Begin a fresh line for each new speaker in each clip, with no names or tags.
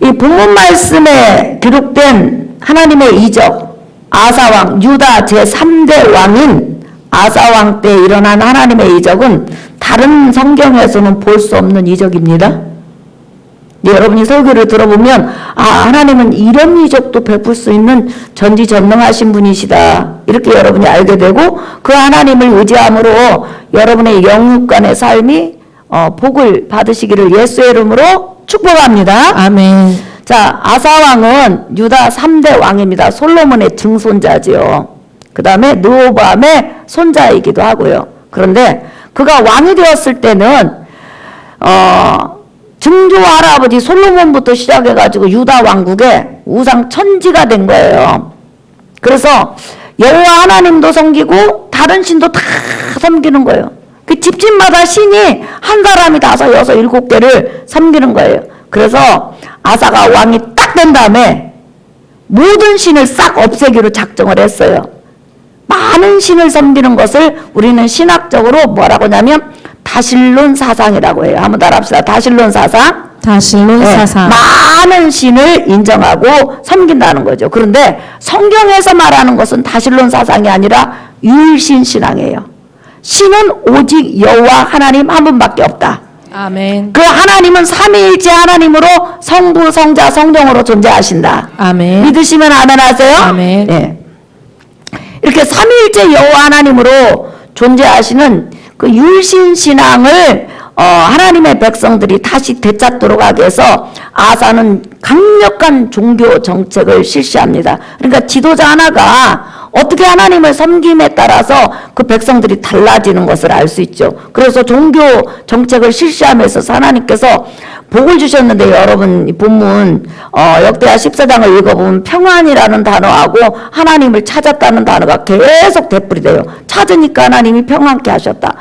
이 본문 말씀에 기록된 하나님의 이적, 아사왕, 유다 제3대 왕인 아사왕 때 일어난 하나님의 이적은 다른 성경에서는 볼 수 없는 이적입니다. 여러분이 설교를 들어보면 하나님은 이런 이적도 베풀 수 있는 전지전능하신 분이시다, 이렇게 여러분이 알게 되고, 그 하나님을 의지함으로 여러분의 영육간의 삶이 복을 받으시기를 예수의 이름으로 축복합니다.
아멘.
자, 아사왕은 유다 3대 왕입니다. 솔로몬의 증손자지요. 그 다음에 르호보암의 손자이기도 하고요. 그런데 그가 왕이 되었을 때는 증조 할아버지 솔로몬부터 시작해가지고 유다 왕국의 우상 천지가 된 거예요. 그래서 여호와 하나님도 섬기고 다른 신도 다 섬기는 거예요. 그 집집마다 신이 한 사람이 5, 6, 7개를 섬기는 거예요. 그래서 아사가 왕이 딱 된 다음에 모든 신을 싹 없애기로 작정을 했어요. 많은 신을 섬기는 것을 우리는 신학적으로 뭐라고 하냐면 다실론 사상이라고 해요. 한번 따라합시다. 다실론 사상.
다실론 사상.
많은 신을 인정하고 섬긴다는 거죠. 그런데 성경에서 말하는 것은 다실론 사상이 아니라 유일신 신앙이에요. 신은 오직 여호와 하나님 한 분밖에 없다.
아멘.
그 하나님은 삼위일체 하나님으로 성부, 성자, 성령으로 존재하신다.
아멘.
믿으시면 아멘 하세요.
아멘.
네. 이렇게 삼위일체 여호와 하나님으로 존재하시는 그 유일신 신앙을 하나님의 백성들이 다시 되찾도록 하기 위해서 아사는 강력한 종교 정책을 실시합니다. 그러니까 지도자 하나가 어떻게 하나님을 섬김에 따라서 그 백성들이 달라지는 것을 알 수 있죠. 그래서 종교 정책을 실시하면서 하나님께서 복을 주셨는데, 여러분 이 본문 역대하 14장을 읽어보면 평안이라는 단어하고 하나님을 찾았다는 단어가 계속 되풀이돼요. 찾으니까 하나님이 평안케 하셨다.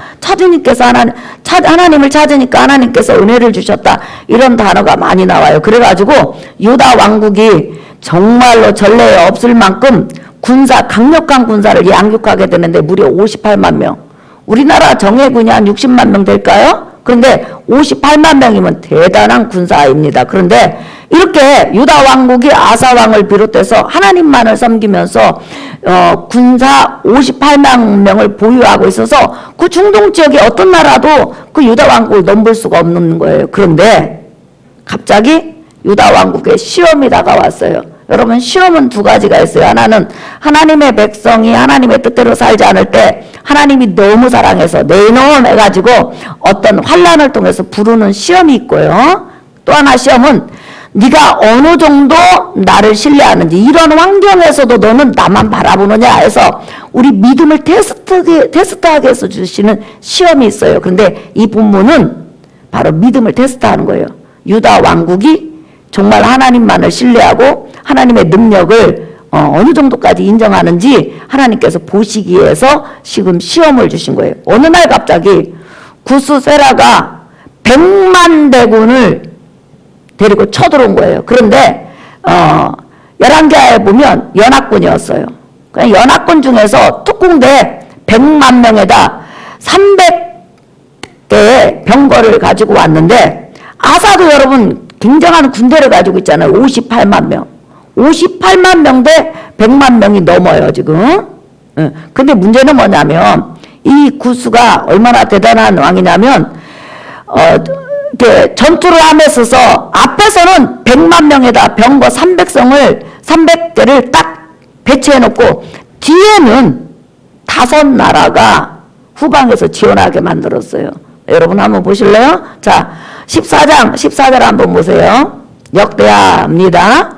하나님을 찾으니까 하나님께서 은혜를 주셨다. 이런 단어가 많이 나와요. 그래가지고 유다 왕국이 정말로 전례에 없을 만큼 강력한 군사를 양육하게 되는데 무려 58만 명. 우리나라 정예군이 한 60만 명 될까요? 그런데 58만 명이면 대단한 군사입니다. 그런데 이렇게 유다 왕국이 아사 왕을 비롯해서 하나님만을 섬기면서 군사 58만 명을 보유하고 있어서 그 중동 지역의 어떤 나라도 그 유다 왕국을 넘볼 수가 없는 거예요. 그런데 갑자기 유다 왕국에 시험이 다가왔어요. 여러분, 시험은 두 가지가 있어요. 하나는 하나님의 백성이 하나님의 뜻대로 살지 않을 때 하나님이 너무 사랑해서 내놓음 해가지고 어떤 환난을 통해서 부르는 시험이 있고요. 또 하나 시험은 네가 어느 정도 나를 신뢰하는지, 이런 환경에서도 너는 나만 바라보느냐 해서 우리 믿음을 테스트하게 해서 주시는 시험이 있어요. 그런데 이 본문은 바로 믿음을 테스트하는 거예요. 유다 왕국이 정말 하나님만을 신뢰하고 하나님의 능력을 어느 정도까지 인정하는지 하나님께서 보시기 위해서 지금 시험을 주신 거예요. 어느 날 갑자기 구스 세라가 100만 대군을 데리고 쳐들어온 거예요. 그런데 열왕기하에 보면 연합군이었어요. 그냥 연합군 중에서 특공대 100만 명에다 300개의 병거를 가지고 왔는데, 아사도 여러분 굉장한 군대를 가지고 있잖아요. 58만 명. 58만 명 대 100만 명이 넘어요, 지금. 근데 문제는 뭐냐면, 이 구스가 얼마나 대단한 왕이냐면, 전투를 하면서 앞에서는 100만 명에다 병거 300개를 딱 배치해 놓고, 뒤에는 5나라가 후방에서 지원하게 만들었어요. 여러분 한번 보실래요? 자, 14절 한번 보세요. 역대하입니다.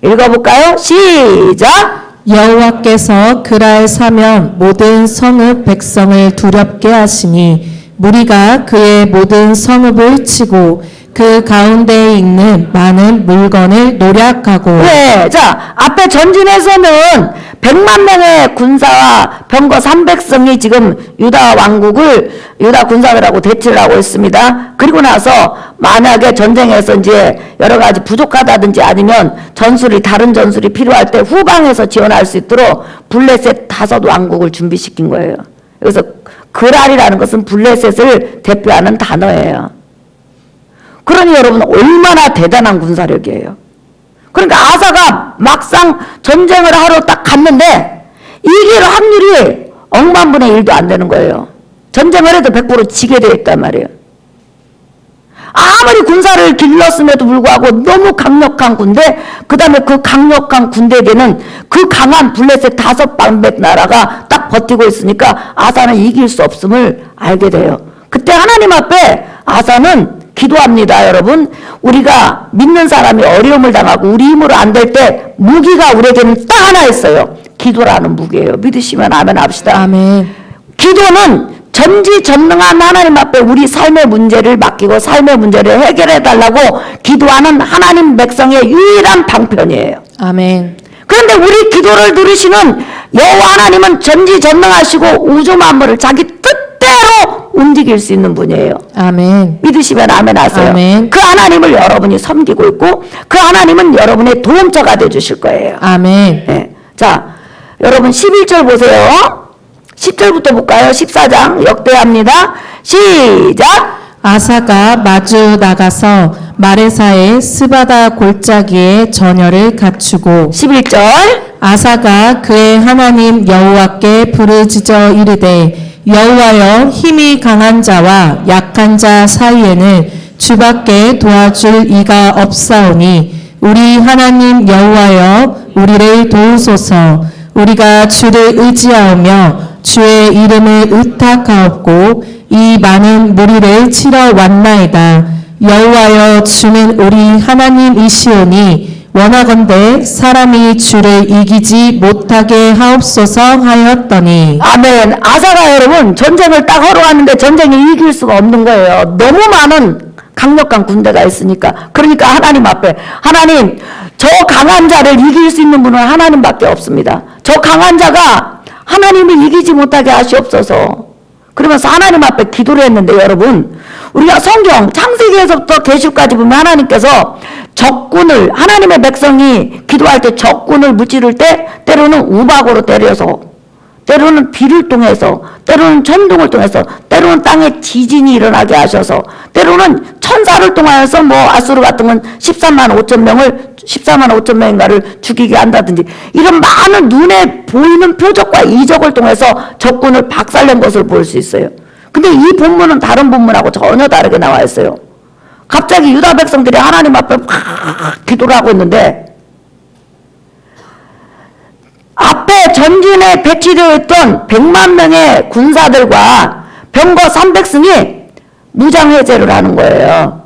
읽어볼까요? 시작!
여호와께서 그랄 사면 모든 성읍 백성을 두렵게 하시니 무리가 그의 모든 성읍을 치고 그 가운데에 있는 많은 물건을 노략하고.
네, 자, 앞에 전진에서는 100만 명의 군사와 병거 300성이 지금 유다 왕국을 유다 군사들하고 대치를 하고 있습니다. 그리고 나서 만약에 전쟁에서 이제 여러 가지 부족하다든지 아니면 다른 전술이 필요할 때 후방에서 지원할 수 있도록 블레셋 5 왕국을 준비시킨 거예요. 그래서 그랄이라는 것은 블레셋을 대표하는 단어예요. 그러니 여러분 얼마나 대단한 군사력이에요. 그러니까 아사가 막상 전쟁을 하러 딱 갔는데 이길 확률이 억만분의 1도 안 되는 거예요. 전쟁을 해도 100% 지게 돼 있단 말이에요. 아무리 군사를 길렀음에도 불구하고 너무 강력한 군대, 그 다음에 그 강력한 군대에게는 그 강한 블레셋 5방백 나라가 딱 버티고 있으니까 아사는 이길 수 없음을 알게 돼요. 그때 하나님 앞에 아사는 기도합니다. 여러분, 우리가 믿는 사람이 어려움을 당하고 우리 힘으로 안 될 때 무기가 우리에게는 딱 하나 있어요. 기도라는 무기예요. 믿으시면 아멘 합시다.
아멘.
기도는 전지전능한 하나님 앞에 우리 삶의 문제를 맡기고 삶의 문제를 해결해 달라고 기도하는 하나님 백성의 유일한 방편이에요.
아멘.
그런데 우리 기도를 들으시는 여호와 하나님은 전지전능하시고 우주 만물을 자기 뜻대로 움직일 수 있는 분이에요.
아멘.
믿으시면 아멘 하세요.
아멘.
그 하나님을 여러분이 섬기고 있고 그 하나님은 여러분의 도움처가 되어주실 거예요.
아멘.
네. 자, 여러분 11절 보세요. 10절부터 볼까요? 14장 역대합니다. 시작!
아사가 마주 나가서 마레사의 스바다 골짜기에 전열을 갖추고
11절
아사가 그의 하나님 여호와께 부르짖어 이르되 여호와여 힘이 강한 자와 약한 자 사이에는 주밖에 도와줄 이가 없사오니 우리 하나님 여호와여 우리를 도우소서. 우리가 주를 의지하오며 주의 이름을 의탁하옵고 이 많은 무리를 치러 왔나이다. 여호와여 주는 우리 하나님이시오니 원하건대 사람이 주를 이기지 못하게 하옵소서 하였더니
아멘. 아사가 여러분 전쟁을 딱 하러 왔는데 전쟁에 이길 수가 없는 거예요. 너무 많은 강력한 군대가 있으니까. 그러니까 하나님 앞에 하나님 저 강한 자를 이길 수 있는 분은 하나님밖에 없습니다. 저 강한 자가 하나님을 이기지 못하게 하시옵소서. 그러면서 하나님 앞에 기도를 했는데 여러분 우리가 성경 창세기에서부터 계시록까지 보면 하나님께서 적군을 하나님의 백성이 기도할 때 적군을 무찌를 때 때로는 우박으로 때려서 때로는 비를 통해서 때로는 천둥을 통해서 때로는 땅에 지진이 일어나게 하셔서 때로는 천사를 통하여서 뭐 아수르 같은 건 14만 5천 명인가를 죽이게 한다든지 이런 많은 눈에 보이는 표적과 이적을 통해서 적군을 박살낸 것을 볼 수 있어요. 근데 이 본문은 다른 본문하고 전혀 다르게 나와 있어요. 갑자기 유다 백성들이 하나님 앞에 막 기도를 하고 있는데 앞에 전진에 배치되어 있던 100만 명의 군사들과 병거 300승이 무장해제를 하는 거예요.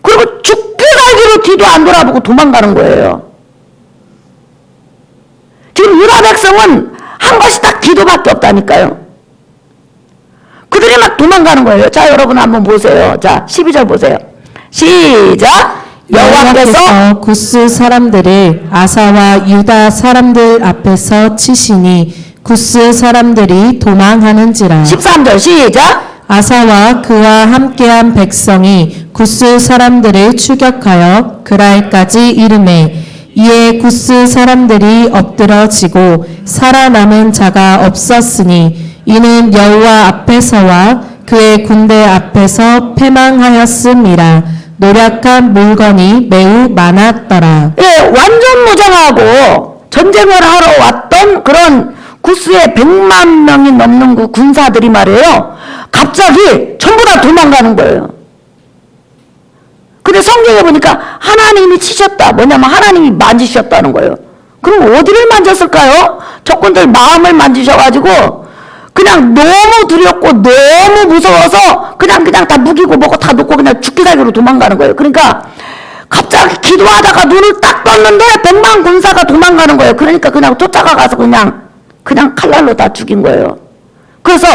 그리고 죽기 살기로 뒤도 안 돌아보고 도망가는 거예요. 지금 유다 백성은 한 것이 딱 기도밖에 없다니까요. 그들이 막 도망가는 거예요. 자, 여러분 한번 보세요. 자, 12절 보세요. 시작! 여호와께서
구스 사람들을 아사와 유다 사람들 앞에서 치시니 구스 사람들이 도망하는지라.
13절 시작!
아사와 그와 함께한 백성이 구스 사람들을 추격하여 그랄까지 이르매 이에 구스 사람들이 엎드러지고 살아남은 자가 없었으니 이는 여호와 앞에서와 그의 군대 앞에서 패망하였음이라. 노력한 물건이 매우 많았더라.
예, 완전 무장하고 전쟁을 하러 왔던 그런 구스의 100만 명이 넘는 그 군사들이 말이에요. 갑자기 전부 다 도망가는 거예요. 근데 성경에 보니까 하나님이 치셨다. 뭐냐면 하나님이 만지셨다는 거예요. 그럼 어디를 만졌을까요? 적군들 마음을 만지셔가지고 그냥 너무 두렵고 너무 무서워서 그냥 다 무기고 뭐고 다 놓고 그냥 죽기 살기로 도망가는 거예요. 그러니까 갑자기 기도하다가 눈을 딱 떴는데 100만 군사가 도망가는 거예요. 그러니까 그냥 쫓아가서 그냥 칼날로 다 죽인 거예요. 그래서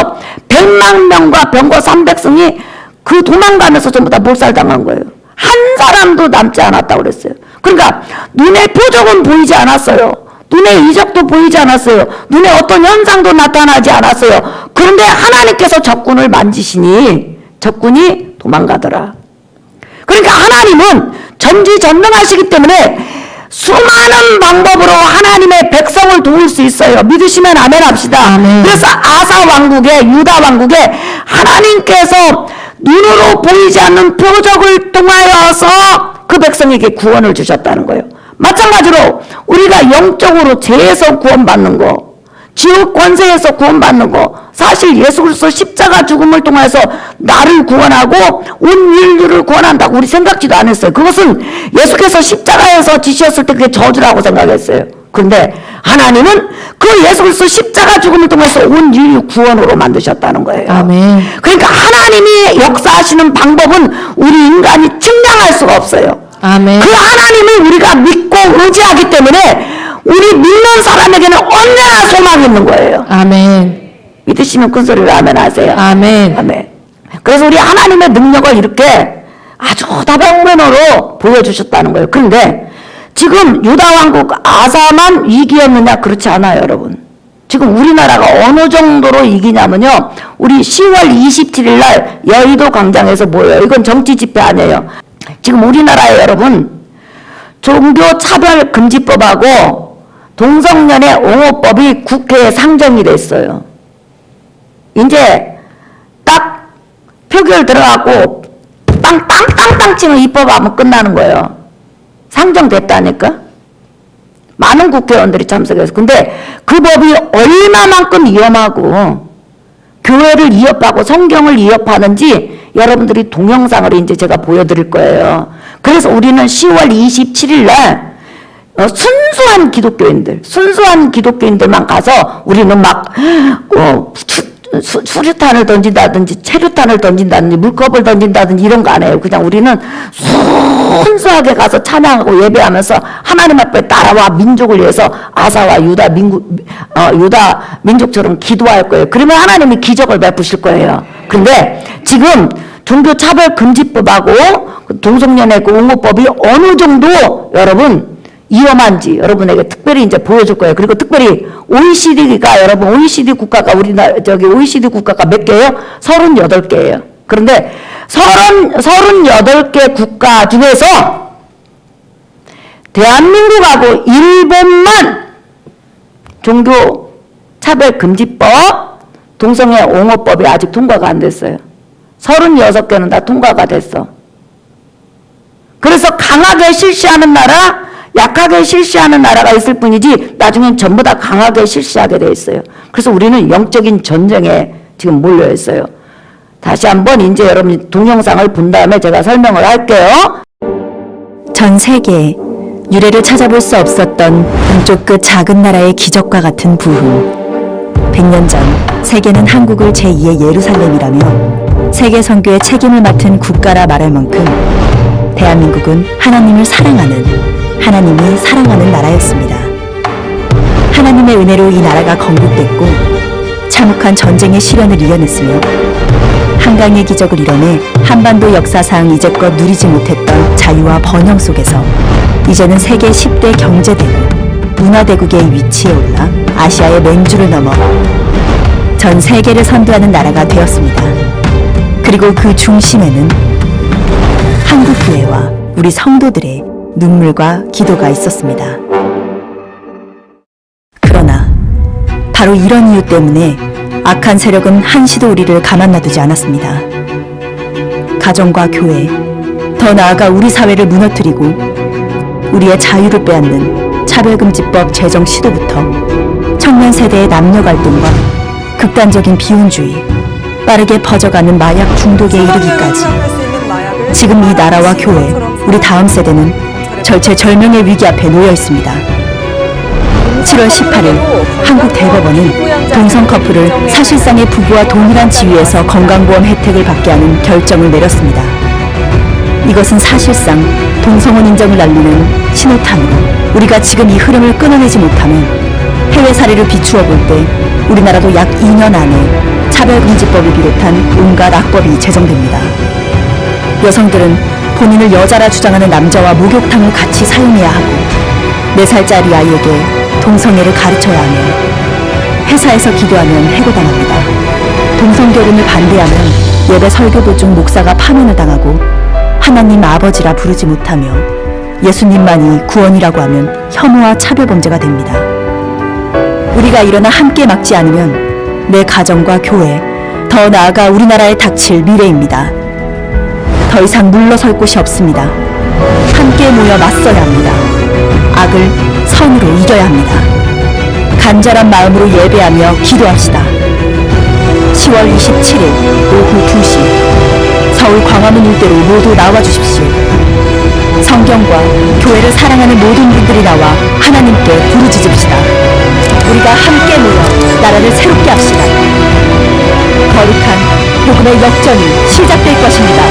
100만 명과 병거 300승이 그 도망가면서 전부 다 몰살당한 거예요. 한 사람도 남지 않았다고 그랬어요. 그러니까 눈에 표적은 보이지 않았어요. 눈에 이적도 보이지 않았어요. 눈에 어떤 현상도 나타나지 않았어요. 그런데 하나님께서 적군을 만지시니 적군이 도망가더라. 그러니까 하나님은 전지전능하시기 때문에 수많은 방법으로 하나님의 백성을 도울 수 있어요. 믿으시면 아멘 합시다.
아멘.
그래서 아사 왕국에 유다 왕국에 하나님께서 눈으로 보이지 않는 표적을 통하여서 그 백성에게 구원을 주셨다는 거예요. 마찬가지로 우리가 영적으로 죄에서 구원받는 거, 지옥 권세에서 구원받는 거, 사실 예수 그리스도 십자가 죽음을 통해서 나를 구원하고 온 인류를 구원한다고 우리 생각지도 않았어요. 그것은 예수께서 십자가에서 지셨을 때 그게 저주라고 생각했어요. 그런데 하나님은 그 예수 그리스도 십자가 죽음을 통해서 온 인류 구원으로 만드셨다는 거예요.
아멘.
그러니까 하나님이 역사하시는 방법은 우리 인간이 측량할 수가 없어요.
아멘.
그 하나님을 우리가 믿고 의지하기 때문에 우리 믿는 사람에게는 언제나 소망이 있는 거예요.
아멘.
믿으시면 큰 소리로 아멘 하세요.
아멘.
아멘. 그래서 우리 하나님의 능력을 이렇게 아주 다방면으로 보여주셨다는 거예요. 그런데 지금 유다 왕국 아사만 위기였느냐? 그렇지 않아요, 여러분. 지금 우리나라가 어느 정도로 이기냐면요, 우리 10월 27일 날 여의도 광장에서 모여요. 이건 정치 집회 아니에요. 지금 우리나라에 여러분 종교차별금지법하고 동성연애 옹호법이 국회에 상정이 됐어요. 이제 딱 표결 들어가고 땅땅땅땅 치면 입법하면 끝나는 거예요. 상정됐다니까. 많은 국회의원들이 참석해서. 근데 그 법이 얼마만큼 위험하고 교회를 위협하고 성경을 위협하는지 여러분들이 동영상을 이제 제가 보여드릴 거예요. 그래서 우리는 10월 27일 날 순수한 기독교인들만 가서 우리는 막 수류탄을 던진다든지 체류탄을 던진다든지 물컵을 던진다든지 이런 거 안 해요. 그냥 우리는 순수하게 가서 찬양하고 예배하면서 하나님 앞에 따라와 민족을 위해서 아사와 유다 민족처럼 기도할 거예요. 그러면 하나님이 기적을 베푸실 거예요. 근데 지금 종교차별금지법하고 동성연애 옹호법이 어느 정도 여러분 위험한지 여러분에게 특별히 이제 보여줄 거예요. 그리고 특별히 OECD가 여러분 OECD 국가가 OECD 국가가 몇 개예요? 38개예요. 그런데 38개 국가 중에서 대한민국하고 일본만 종교차별금지법, 동성애 옹호법이 아직 통과가 안 됐어요. 36개는 다 통과가 됐어. 그래서 강하게 실시하는 나라, 약하게 실시하는 나라가 있을 뿐이지 나중엔 전부 다 강하게 실시하게 돼 있어요. 그래서 우리는 영적인 전쟁에 지금 몰려 있어요. 다시 한번 이제 여러분 동영상을 본 다음에 제가 설명을 할게요.
전 세계에 유래를 찾아볼 수 없었던 동쪽 끝 작은 나라의 기적과 같은 부흥. 100년 전 세계는 한국을 제2의 예루살렘이라며 세계 선교의 책임을 맡은 국가라 말할 만큼 대한민국은 하나님이 사랑하는 나라였습니다. 하나님의 은혜로 이 나라가 건국됐고 참혹한 전쟁의 시련을 이겨냈으며 한강의 기적을 이뤄내 한반도 역사상 이제껏 누리지 못했던 자유와 번영 속에서 이제는 세계 10대 경제대국, 문화대국의 위치에 올라 아시아의 맹주를 넘어 전 세계를 선도하는 나라가 되었습니다. 그리고 그 중심에는 한국교회와 우리 성도들의 눈물과 기도가 있었습니다. 그러나 바로 이런 이유 때문에 악한 세력은 한시도 우리를 가만 놔두지 않았습니다. 가정과 교회, 더 나아가 우리 사회를 무너뜨리고 우리의 자유를 빼앗는 차별금지법 제정 시도부터 청년 세대의 남녀 갈등과 극단적인 비혼주의, 빠르게 퍼져가는 마약 중독에 이르기까지 지금 이 나라와 교회, 우리 다음 세대는 절체절명의 위기 앞에 놓여 있습니다. 7월 18일 한국 대법원은 동성 커플을 사실상의 부부와 동일한 지위에서 건강보험 혜택을 받게 하는 결정을 내렸습니다. 이것은 사실상 동성혼 인정을 알리는 신호탄으로 우리가 지금 이 흐름을 끊어내지 못하면 해외 사례를 비추어 볼 때 우리나라도 약 2년 안에 차별금지법을 비롯한 온갖 악법이 제정됩니다. 여성들은 본인을 여자라 주장하는 남자와 목욕탕을 같이 사용해야 하고 4살짜리 아이에게 동성애를 가르쳐야 하며 회사에서 기도하면 해고당합니다. 동성결혼을 반대하면 예배 설교 도중 목사가 파면을 당하고 하나님 아버지라 부르지 못하며 예수님만이 구원이라고 하면 혐오와 차별범죄가 됩니다. 우리가 일어나 함께 막지 않으면 내 가정과 교회, 더 나아가 우리나라에 닥칠 미래입니다. 더 이상 물러설 곳이 없습니다. 함께 모여 맞서야 합니다. 악을 선으로 이겨야 합니다. 간절한 마음으로 예배하며 기도합시다. 10월 27일 오후 2시 서울 광화문 일대로 모두 나와주십시오. 성경과 교회를 사랑하는 모든 분들이 나와 하나님께 부르짖읍시다. 우리가 함께 모여 나라를 새롭게 합시다. 거룩한 복음의 역전이 시작될 것입니다.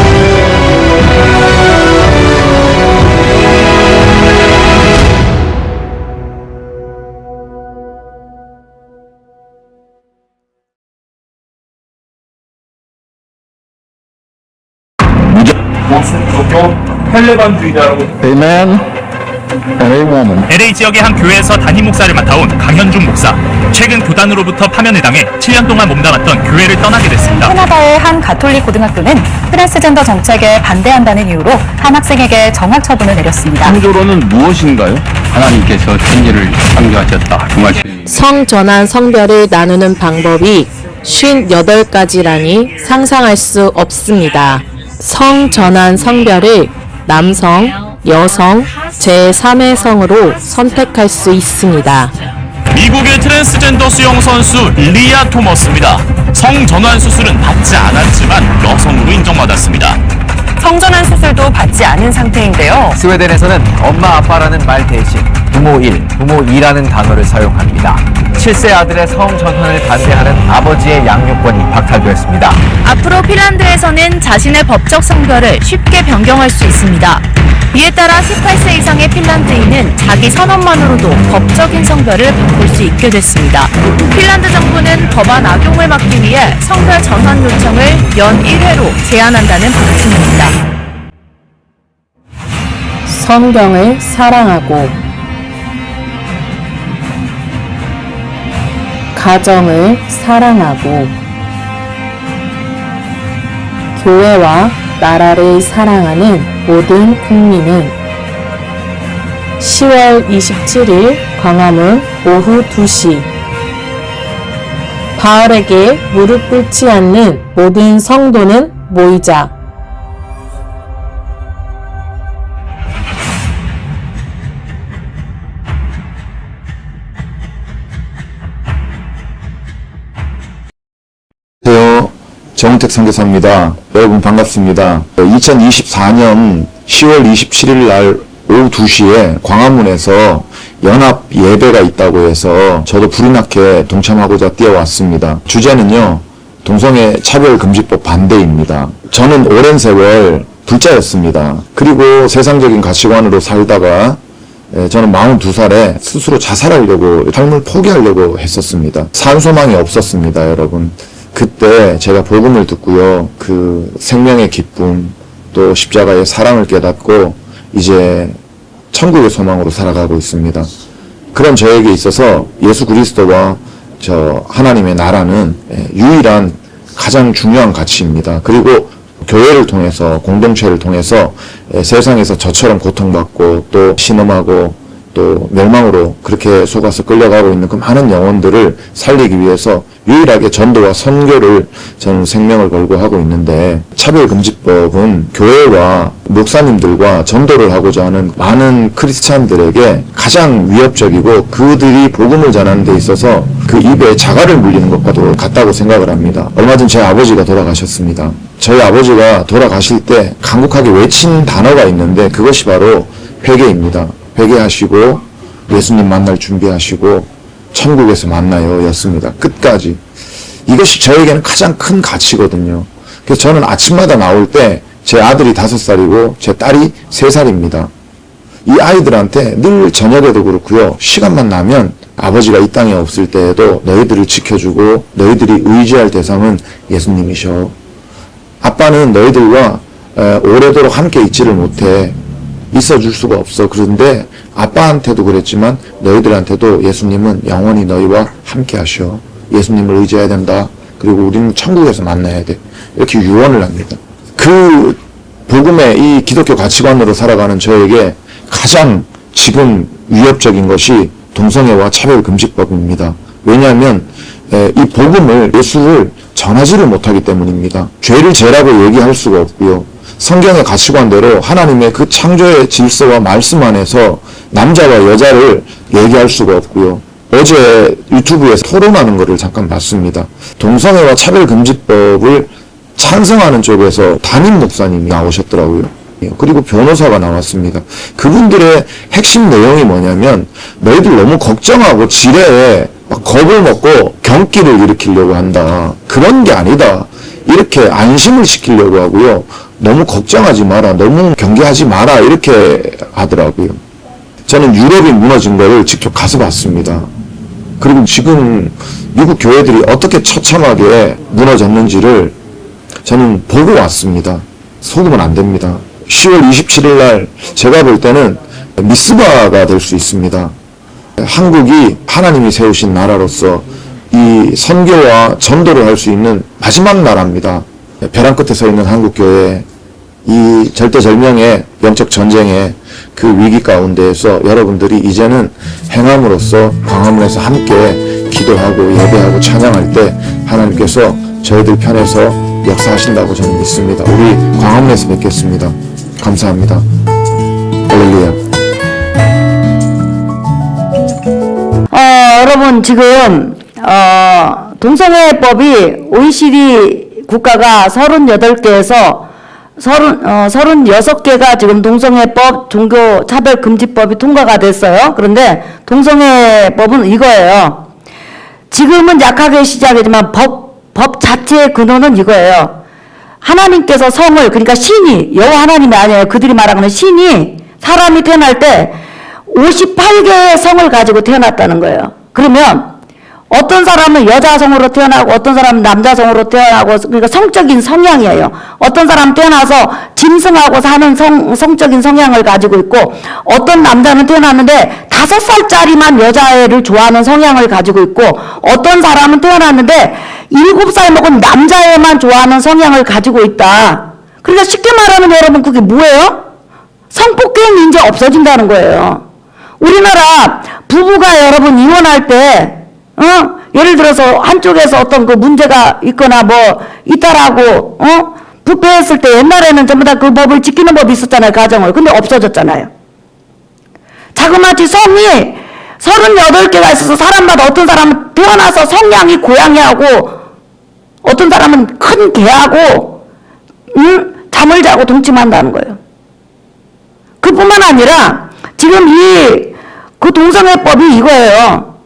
보수 텔레반주의자라고.
Amen and a woman.
LA 지역의 한 교회에서 담임 목사를 맡아온 강현중 목사. 최근 교단으로부터 파면을 당해 7년 동안 몸담았던 교회를 떠나게 됐습니다.
캐나다의 한 가톨릭 고등학교는 트랜스젠더 정책에 반대한다는 이유로 한 학생에게 정학 처분을 내렸습니다.
창조론은 무엇인가요? 하나님께서 천지를 창조하셨다. 그 말씀이
성전환 성별을 나누는 방법이 58가지라니 상상할 수 없습니다. 성전환 성별을 남성, 여성, 제3의 성으로 선택할 수 있습니다.
미국의 트랜스젠더 수영 선수 리아 토머스입니다. 성전환 수술은 받지 않았지만 여성으로 인정받았습니다.
성전환 수술도 받지 않은 상태인데요.
스웨덴에서는 엄마 아빠라는 말 대신 부모 1, 부모 2라는 단어를 사용합니다. 7세 아들의 성전환을 반대하는 아버지의 양육권이 박탈되었습니다.
앞으로 핀란드에서는 자신의 법적 성별을 쉽게 변경할 수 있습니다. 이에 따라 18세 이상의 핀란드인은 자기 선언만으로도 법적인 성별을 바꿀 수 있게 됐습니다. 핀란드 정부는 법안 악용을 막기 위해 성별 전환 요청을 연 1회로 제한한다는 방침입니다.
성경을 사랑하고 가정을 사랑하고 교회와 나라를 사랑하는 모든 국민은 10월 27일 광화문 오후 2시 바울에게 무릎 꿇지 않는 모든 성도는 모이자.
안녕하세요. 정은택 선교사입니다. 여러분 반갑습니다. 2024년 10월 27일 날 오후 2시에 광화문에서 연합 예배가 있다고 해서 저도 불이 나게 동참하고자 뛰어왔습니다. 주제는요, 동성애 차별금지법 반대입니다. 저는 오랜 세월 불자였습니다. 그리고 세상적인 가치관으로 살다가 저는 42살에 스스로 자살하려고, 삶을 포기하려고 했었습니다. 산소망이 없었습니다, 여러분. 그때 제가 복음을 듣고요, 그 생명의 기쁨, 또 십자가의 사랑을 깨닫고 이제 천국의 소망으로 살아가고 있습니다. 그런 저에게 있어서 예수 그리스도와 저 하나님의 나라는 유일한 가장 중요한 가치입니다. 그리고 교회를 통해서, 공동체를 통해서 세상에서 저처럼 고통받고 또 신음하고 또 멸망으로 그렇게 속아서 끌려가고 있는 그 많은 영혼들을 살리기 위해서 유일하게 전도와 선교를 저는 생명을 걸고 하고 있는데, 차별금지법은 교회와 목사님들과 전도를 하고자 하는 많은 크리스찬들에게 가장 위협적이고 그들이 복음을 전하는 데 있어서 그 입에 자갈을 물리는 것과도 같다고 생각을 합니다. 얼마 전 제 아버지가 돌아가셨습니다. 저희 아버지가 돌아가실 때 간곡하게 외친 단어가 있는데 그것이 바로 회개입니다. 회개하시고 예수님 만날 준비하시고 천국에서 만나요 였습니다. 끝까지. 이것이 저에게는 가장 큰 가치거든요. 그래서 저는 아침마다 나올 때 제 아들이 5살이고 제 딸이 3살입니다. 이 아이들한테 늘 저녁에도 그렇고요, 시간만 나면 아버지가 이 땅에 없을 때에도 너희들을 지켜주고 너희들이 의지할 대상은 예수님이셔. 아빠는 너희들과 오래도록 함께 있지를 못해. 있어줄 수가 없어. 그런데 아빠한테도 그랬지만 너희들한테도 예수님은 영원히 너희와 함께 하셔. 예수님을 의지해야 된다. 그리고 우리는 천국에서 만나야 돼. 이렇게 유언을 합니다. 그 복음의 이 기독교 가치관으로 살아가는 저에게 가장 지금 위협적인 것이 동성애와 차별금지법입니다. 왜냐하면 이 복음을, 예수를 전하지를 못하기 때문입니다. 죄를 죄라고 얘기할 수가 없고요. 성경의 가치관대로 하나님의 그 창조의 질서와 말씀 안에서 남자와 여자를 얘기할 수가 없고요. 어제 유튜브에서 토론하는 것을 잠깐 봤습니다. 동성애와 차별금지법을 찬성하는 쪽에서 담임 목사님이 나오셨더라고요. 그리고 변호사가 나왔습니다. 그분들의 핵심 내용이 뭐냐면 너희들 너무 걱정하고 지레에 막 겁을 먹고 경기를 일으키려고 한다. 그런 게 아니다. 이렇게 안심을 시키려고 하고요. 너무 걱정하지 마라. 너무 경계하지 마라. 이렇게 하더라고요. 저는 유럽이 무너진 거를 직접 가서 봤습니다. 그리고 지금 미국 교회들이 어떻게 처참하게 무너졌는지를 저는 보고 왔습니다. 속으면 안 됩니다. 10월 27일 날 제가 볼 때는 미스바가 될 수 있습니다. 한국이 하나님이 세우신 나라로서 이 선교와 전도를 할 수 있는 마지막 나라입니다. 벼랑 끝에 서 있는 한국교회, 이 절대절명의 영적 전쟁의 그 위기 가운데에서 여러분들이 이제는 행함으로써 광화문에서 함께 기도하고 예배하고 찬양할 때 하나님께서 저희들 편에서 역사하신다고 저는 믿습니다. 우리 광화문에서 뵙겠습니다. 감사합니다. 할렐루야.
여러분 지금 동성애법이 OECD 국가가 38개에서 36개가 지금 동성애법, 종교차별금지법이 통과가 됐어요. 그런데 동성애법은 이거예요. 지금은 약하게 시작이지만 법 자체의 근원은 이거예요. 하나님께서 성을, 그러니까 신이, 여호와 하나님이 아니에요. 그들이 말하는 신이 사람이 태어날 때 58개의 성을 가지고 태어났다는 거예요. 그러면 어떤 사람은 여자성으로 태어나고 어떤 사람은 남자성으로 태어나고, 그러니까 성적인 성향이에요. 어떤 사람 태어나서 짐승하고 사는 성적인 성향을 가지고 있고, 어떤 남자는 태어났는데 5살짜리만 여자애를 좋아하는 성향을 가지고 있고, 어떤 사람은 태어났는데 7살 먹은 남자애만 좋아하는 성향을 가지고 있다. 그러니까 쉽게 말하면 여러분 그게 뭐예요? 성폭행이 이제 없어진다는 거예요. 우리나라 부부가 여러분 이혼할 때 예를 들어서 한쪽에서 어떤 그 문제가 있거나 뭐 있다라고 부패했을 때 옛날에는 전부 다 그 법을 지키는 법이 있었잖아요. 가정을. 근데 없어졌잖아요. 자그마치 성이 38개가 있어서 사람마다 어떤 사람은 태어나서 성향이 고양이하고 어떤 사람은 큰 개하고 잠을 자고 동침한다는 거예요. 그뿐만 아니라 지금 그 동성애법이 이거예요.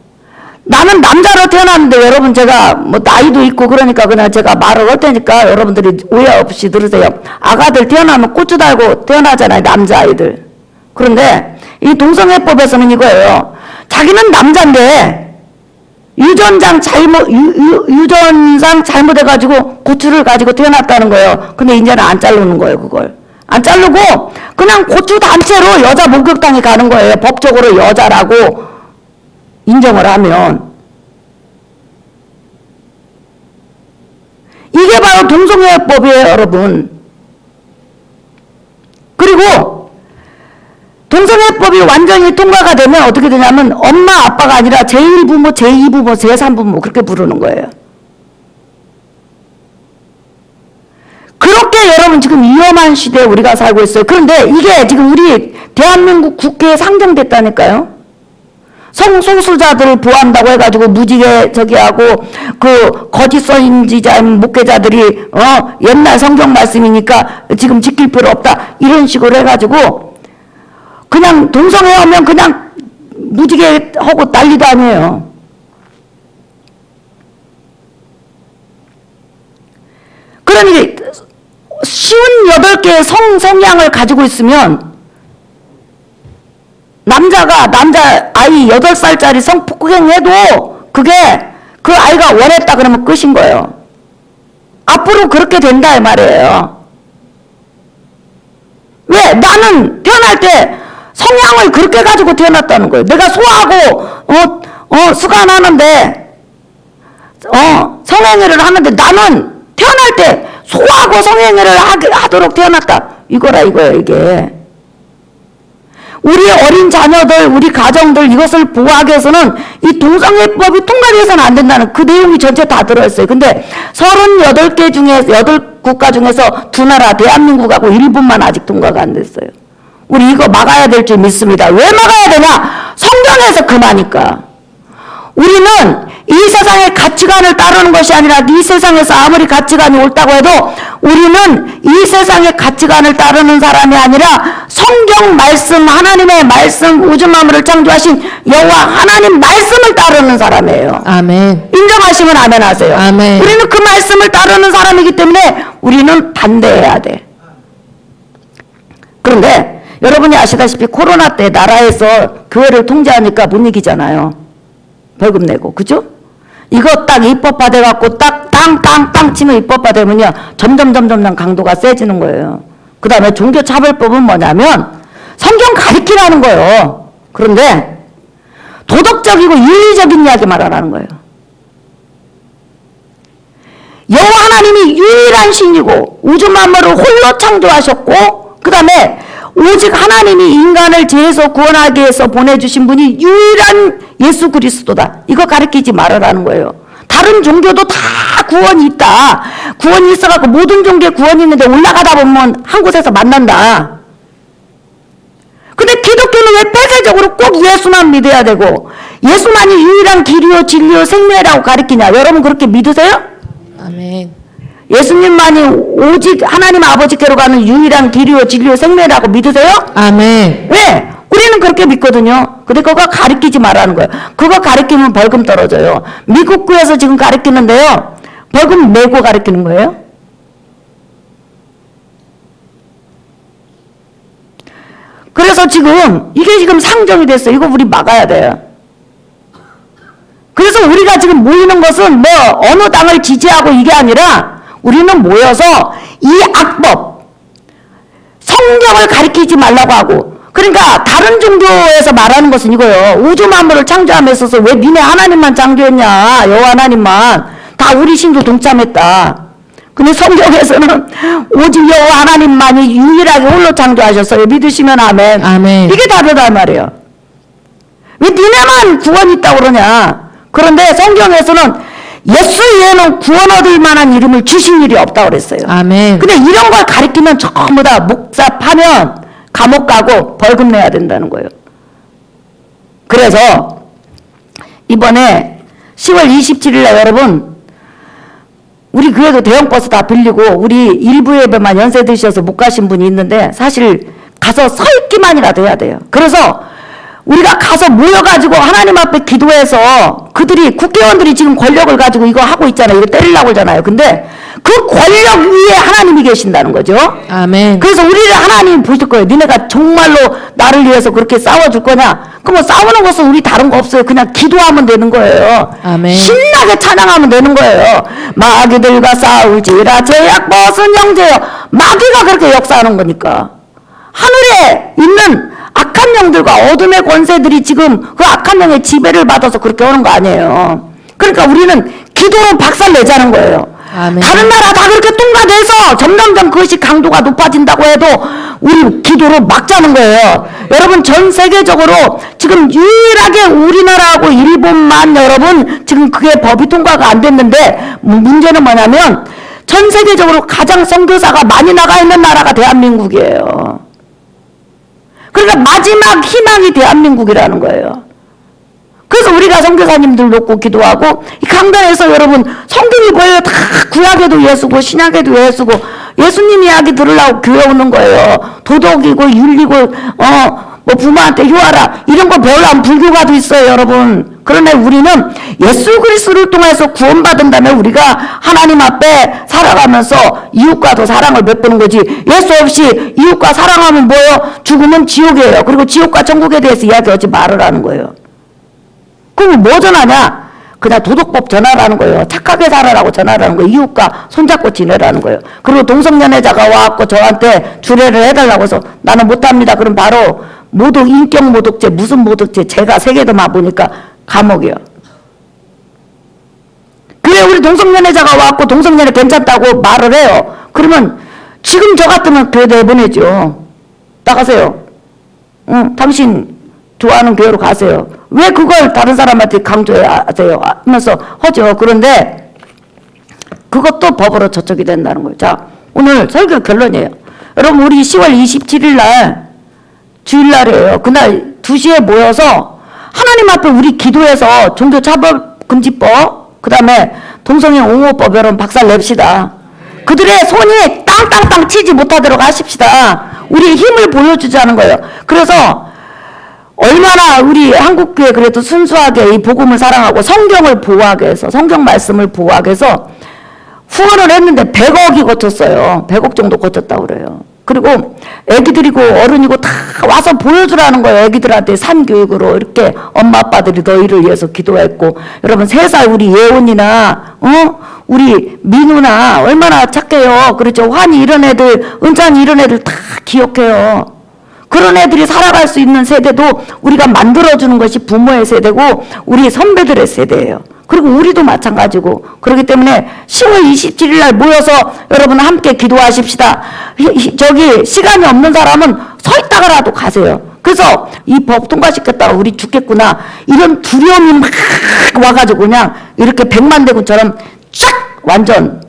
나는 남자로 태어났는데 여러분 제가 뭐 나이도 있고 그러니까 그냥 제가 말을 할 테니까 여러분들이 오해 없이 들으세요. 아가들 태어나면 고추 달고 태어나잖아요. 남자아이들. 그런데 이 동성애법에서는 이거예요. 자기는 남자인데 유전상 잘못해가지고 고추를 가지고 태어났다는 거예요. 근데 이제는 안 자르는 거예요. 그걸. 안 자르고 그냥 고추 단체로 여자 목욕탕에 가는 거예요. 법적으로 여자라고 인정을 하면. 이게 바로 동성애법이에요, 여러분. 그리고 동성애법이 완전히 통과가 되면 어떻게 되냐면 엄마 아빠가 아니라 제1부모, 제2부모, 제3부모 그렇게 부르는 거예요. 그렇게 여러분 지금 위험한 시대에 우리가 살고 있어요. 그런데 이게 지금 우리 대한민국 국회에 상정됐다니까요. 성소수자들을 보호한다고 해가지고 무지개 하고 그 거짓 선지자 목회자들이 옛날 성경 말씀이니까 지금 지킬 필요 없다 이런 식으로 해가지고 그냥 동성애하면 그냥 무지개 하고 난리도 아니에요. 그러니 58개의 성향을 가지고 있으면 남자 아이 8살짜리 성폭행해도 그게 그 아이가 원했다 그러면 끝인 거예요. 앞으로 그렇게 된다 이 말이에요. 왜? 나는 태어날 때 성향을 그렇게 가지고 태어났다는 거예요. 내가 소하고 수간하는데 성행위를 하는데 나는 태어날 때 소하고 성행위를 하도록 태어났다. 이거라 이거예요 이게. 우리 어린 자녀들, 우리 가정들 이것을 보호하기 위해서는 이 동성애법이 통과돼서는 안 된다는 그 내용이 전체 다 들어있어요. 근데 38개 중에 국가 중에서 두 나라 대한민국하고 일본만 아직 통과가 안 됐어요. 우리 이거 막아야 될 줄 믿습니다. 왜 막아야 되냐? 성경에서 그만이니까. 우리는 이 세상의 가치관을 따르는 것이 아니라 이 세상에서 아무리 가치관이 옳다고 해도 우리는 이 세상의 가치관을 따르는 사람이 아니라 성경 말씀, 하나님의 말씀, 우주 만물을 창조하신 여호와 하나님 말씀을 따르는 사람이에요.
아멘.
인정하시면 아멘 하세요.
아멘.
우리는 그 말씀을 따르는 사람이기 때문에 우리는 반대해야 돼. 그런데 여러분이 아시다시피 코로나 때 나라에서 교회를 통제하니까 못 이기잖아요. 벌금 내고, 그죠? 이거 딱 입법화돼갖고 딱 땅 치면 입법화되면요 점점 강도가 세지는 거예요. 그 다음에 종교차별법은 뭐냐면 성경 가리키라는 거예요. 그런데 도덕적이고 윤리적인 이야기 말하라는 거예요. 여호와 하나님이 유일한 신이고 우주 만물을 홀로 창조하셨고 그 다음에 오직 하나님이 인간을 죄에서 구원하기 위해서 보내주신 분이 유일한 예수 그리스도다. 이거 가르치지 말아라는 거예요. 다른 종교도 다 구원이 있다. 구원이 있어갖고 모든 종교에 구원이 있는데 올라가다 보면 한 곳에서 만난다. 근데 기독교는 왜 폐쇄적으로 꼭 예수만 믿어야 되고 예수만이 유일한 길이요 진리요 생명이라고 가르치냐? 여러분 그렇게 믿으세요?
아멘.
예수님만이 오직 하나님 아버지께로 가는 유일한 길이요 진리요 생명이라고 믿으세요?
아멘.
왜? 우리는 그렇게 믿거든요. 근데 그거 가르치지 말라는 거예요. 그거 가르치면 벌금 떨어져요. 미국 교회에서 지금 가르치는데요. 벌금 내고 가르치는 거예요. 그래서 이게 지금 상정이 됐어요. 이거 우리 막아야 돼요. 그래서 우리가 지금 모이는 것은 뭐 어느 당을 지지하고 이게 아니라 우리는 모여서 이 악법, 성경을 가리키지 말라고 하고 그러니까 다른 종교에서 말하는 것은 이거예요. 우주 만물을 창조함에 있어서 왜 니네 하나님만 창조했냐? 여호와 하나님만. 다 우리 신도 동참했다. 근데 성경에서는 오직 여호와 하나님만이 유일하게 홀로 창조하셨어요. 믿으시면 아멘.
아멘.
이게 다르다 말이에요. 왜 니네만 구원이 있다고 그러냐? 그런데 성경에서는 예수 외에는 구원 얻을 만한 이름을 주신 일이 없다고 그랬어요.
아멘.
근데 이런 걸 가리키면 전부 다 목사 파면 감옥 가고 벌금 내야 된다는 거예요. 그래서 이번에 10월 27일 날 여러분 우리 교회도 대형 버스 다 빌리고 우리 일부 예배만 연세 드셔서 못 가신 분이 있는데 사실 가서 서 있기만이라도 해야 돼요. 그래서 우리가 가서 모여가지고 하나님 앞에 기도해서 국회의원들이 지금 권력을 가지고 이거 하고 있잖아요. 이거 때리려고 하잖아요. 근데 그 권력 위에 하나님이 계신다는 거죠.
아멘.
그래서 우리를 하나님이 보실 거예요. 니네가 정말로 나를 위해서 그렇게 싸워줄 거냐? 그럼 싸우는 것은 우리 다른 거 없어요. 그냥 기도하면 되는 거예요.
아멘.
신나게 찬양하면 되는 거예요. 마귀들과 싸울지라 제약 벗은 형제여. 마귀가 그렇게 역사하는 거니까. 하늘에 있는 악한 영들과 어둠의 권세들이 지금 그 악한 영의 지배를 받아서 그렇게 오는 거 아니에요. 그러니까 우리는 기도로 박살내자는 거예요.
아멘.
다른 나라 다 그렇게 통과돼서 점점점 그것이 강도가 높아진다고 해도 우리 기도로 막자는 거예요. 여러분 전 세계적으로 지금 유일하게 우리나라하고 일본만 여러분 지금 그게 법이 통과가 안 됐는데 문제는 뭐냐면 전 세계적으로 가장 선교사가 많이 나가 있는 나라가 대한민국이에요. 그러니까 마지막 희망이 대한민국이라는 거예요. 그래서 우리가 선교사님들 놓고 기도하고 이 강단에서 여러분 성경이 보여요. 다 구약에도 예수고 신약에도 예수고 예수님 이야기 들으려고 교회 오는 거예요. 도덕이고 윤리고 뭐 부모한테 효하라 이런 거 배우려면 불교가도 있어요 여러분. 그러나 우리는 예수 그리스도를 통해서 구원받은다면 우리가 하나님 앞에 살아가면서 이웃과도 사랑을 베푸는 거지. 예수 없이 이웃과 사랑하면 뭐예요? 죽으면 지옥이에요. 그리고 지옥과 천국에 대해서 이야기하지 말으라는 거예요. 그럼 뭐 전하냐? 그냥 도덕법 전하라는 거예요. 착하게 살아라고 전하라는 거예요. 이웃과 손잡고 지내라는 거예요. 그리고 동성연애자가 와갖고 저한테 주례를 해달라고 해서 나는 못합니다. 그럼 바로 모독, 인격 모독죄, 무슨 모독죄 제가 세 개도만 보니까 감옥이요. 그래 우리 동성연애자가 와갖고 동성연애 괜찮다고 말을 해요. 그러면 지금 저 같으면 교회 내보내죠. 나가세요. 응, 당신 좋아하는 교회로 가세요. 왜 그걸 다른 사람한테 강조하세요? 하면서 하죠. 그런데 그것도 법으로 저촉이 된다는 거예요. 자, 오늘 설교 결론이에요. 여러분, 우리 10월 27일 날 주일날이에요. 그날 2시에 모여서 하나님 앞에 우리 기도해서 종교차별금지법, 그 다음에 동성애 옹호법 여러분 박살 냅시다. 그들의 손이 땅땅땅 치지 못하도록 하십시다. 우리의 힘을 보여주자는 거예요. 그래서 얼마나 우리 한국교회 그래도 순수하게 이 복음을 사랑하고 성경을 보호하게 해서 성경 말씀을 보호하게 해서 후원을 했는데 100억이 거쳤어요. 100억 정도 거쳤다고 그래요. 그리고 애기들이고 어른이고 다 와서 보여주라는 거예요. 애기들한테 산교육으로 이렇게 엄마 아빠들이 너희를 위해서 기도했고, 여러분 3살 우리 예원이나 우리 민우나 얼마나 착해요. 그렇죠. 환이 이런 애들, 은찬이 이런 애들 다 기억해요. 그런 애들이 살아갈 수 있는 세대도 우리가 만들어주는 것이 부모의 세대고 우리 선배들의 세대예요. 그리고 우리도 마찬가지고. 그렇기 때문에 10월 27일 날 모여서 여러분 함께 기도하십시다. 저기 시간이 없는 사람은 서 있다가라도 가세요. 그래서 이 법 통과시켰다가 우리 죽겠구나 이런 두려움이 막 와가지고 그냥 이렇게 백만대군처럼 쫙 완전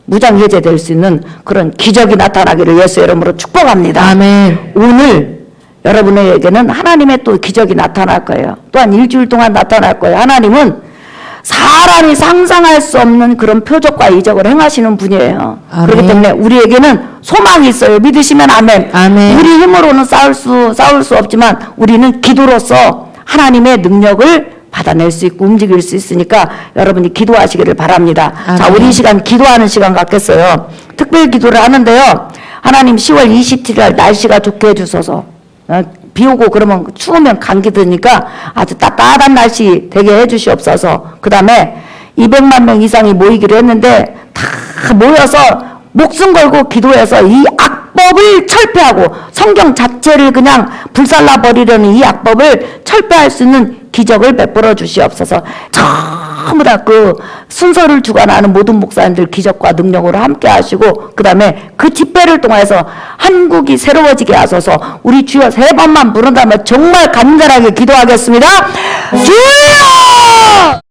무장 해제될 수 있는 그런 기적이 나타나기를 예수의 이름으로 축복합니다.
아멘.
오늘 여러분에게는 하나님의 또 기적이 나타날 거예요. 또한 일주일 동안 나타날 거예요. 하나님은 사람이 상상할 수 없는 그런 표적과 이적을 행하시는 분이에요.
아멘.
그렇기 때문에 우리에게는 소망이 있어요. 믿으시면 아멘.
아멘.
우리 힘으로는 싸울 수 없지만 우리는 기도로서 하나님의 능력을 받아낼 수 있고 움직일 수 있으니까 여러분이 기도하시기를 바랍니다.
아멘.
자, 우리 이 시간 기도하는 시간 갖겠어요. 특별 기도를 하는데요. 하나님 10월 27일 날 날씨가 좋게 해주셔서 비 오고 그러면 추우면 감기 드니까 아주 따뜻한 날씨 되게 해주시옵소서. 그 다음에 200만 명 이상이 모이기로 했는데 다 모여서 목숨 걸고 기도해서 이 악법을 철폐하고 성경 자체를 그냥 불살라 버리려는 이 악법을 철폐할 수 있는 기적을 베풀어 주시옵소서. 전부 다 그 순서를 주관하는 모든 목사님들 기적과 능력으로 함께 하시고, 그 다음에 그 집회를 통해서 한국이 새로워지게 하소서. 우리 주여 3번만 부른다면 정말 간절하게 기도하겠습니다. 주여!